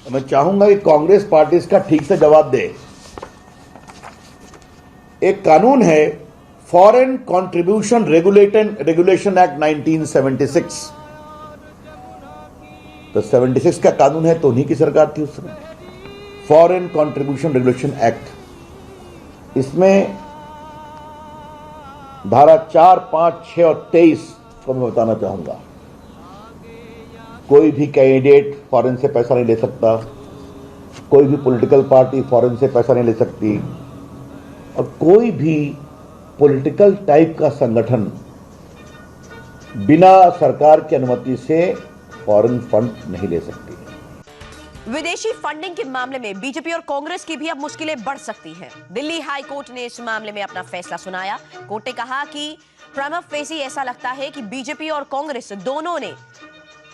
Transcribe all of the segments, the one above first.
मैं चाहूंगा कि कांग्रेस पार्टी इसका ठीक से जवाब दे। एक कानून है फॉरेन कंट्रीब्यूशन रेगुलेशन एक्ट 1976। तो 76 का कानून है तो उन्हीं की सरकार थी उस समय। फॉरेन कंट्रीब्यूशन रेगुलेशन एक्ट, इसमें धारा 4, 5, 6 और 23 को मैं बताना चाहूंगा। कोई भी कैंडिडेट फॉरेन से पैसा नहीं ले सकता, कोई भी पॉलिटिकल पार्टी फॉरेन से पैसा नहीं ले सकती, और कोई भी पॉलिटिकल टाइप का संगठन बिना सरकार की अनुमति से फॉरेन फंड नहीं ले सकती। विदेशी फंडिंग के मामले में बीजेपी और कांग्रेस की भी अब मुश्किलें बढ़ सकती हैं। दिल्ली हाई कोर्ट ने इस मामले में अपना फैसला सुनाया। कोर्ट ने कहा कि प्रमा फेसी ऐसा लगता है कि बीजेपी और कांग्रेस दोनों ने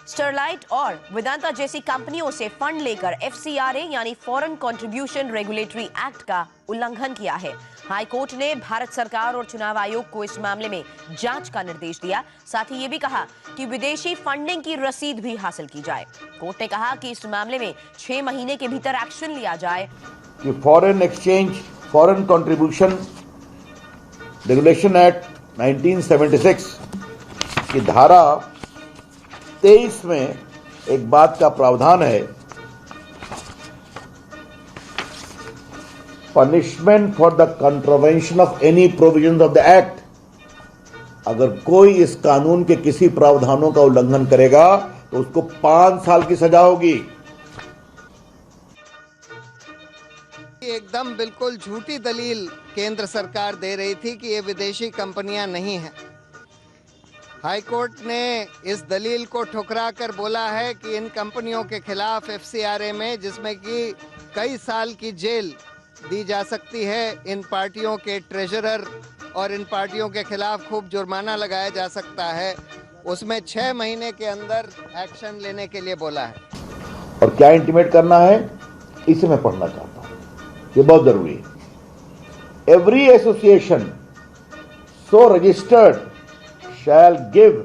स्टरलाइट और वेदांता जैसी कंपनियों से फंड लेकर एफसीआरए यानी फॉरेन कंट्रीब्यूशन रेगुलेटरी एक्ट का उल्लंघन किया है। हाई कोर्ट ने भारत सरकार और चुनाव आयोग को इस मामले में जांच का निर्देश दिया। साथ ही ये भी कहा कि विदेशी फंडिंग की रसीद भी हासिल की जाए। कोर्ट ने कहा कि इस मामले में 6 महीने के भीतर एक्शन लिया जाए। कि foreign exchange foreign contribution regulation act 1976 की धारा 23 में एक बात का प्रावधान है, punishment for the contravention of any provision of the act. अगर कोई इस कानून के किसी प्रावधानों का उल्लंघन करेगा तो उसको 5 साल की सजा होगी। एकदम बिल्कुल झूठी दलील केंद्र सरकार दे रही थी कि ये विदेशी कंपनियां नहीं हैं। हाईकोर्ट ने इस दलील को ठुकरा कर बोला है कि इन कंपनियों के खिलाफ एफसीआरए में, जिसमें कि कई साल की जेल दी जा सकती है, इन पार्टियों के ट्रेजरर और इन पार्टियों के खिलाफ खूब जुर्माना लगाया जा सकता है, उसमें 6 महीने के अंदर एक्शन लेने के लिए बोला है। और क्या इंटीमेट करना है, इसे मैं पढ़ना चाहता हूं, ये बहुत जरूरी है। Every association so registered shall give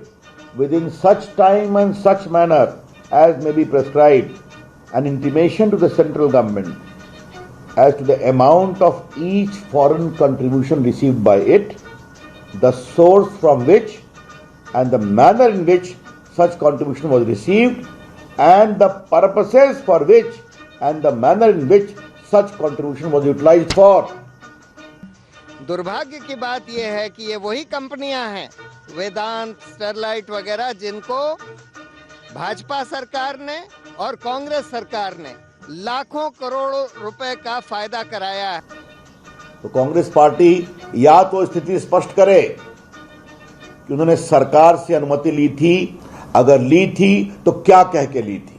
within such time and such manner as may be prescribed an intimation to the central government as to the amount of each foreign contribution received by it, the source from which and the manner in which such contribution was received, and the purposes for which and the manner in which such contribution was utilized for. दुर्भाग्य की बात यह है कि ये वही कंपनियां हैं, वेदांत, स्टरलाइट वगैरह, जिनको भाजपा सरकार ने और कांग्रेस सरकार ने लाखों करोड़ों रुपए का फायदा कराया है। तो कांग्रेस पार्टी या तो स्थिति स्पष्ट करे कि उन्होंने सरकार से अनुमति ली थी, अगर ली थी तो क्या कह के ली थी।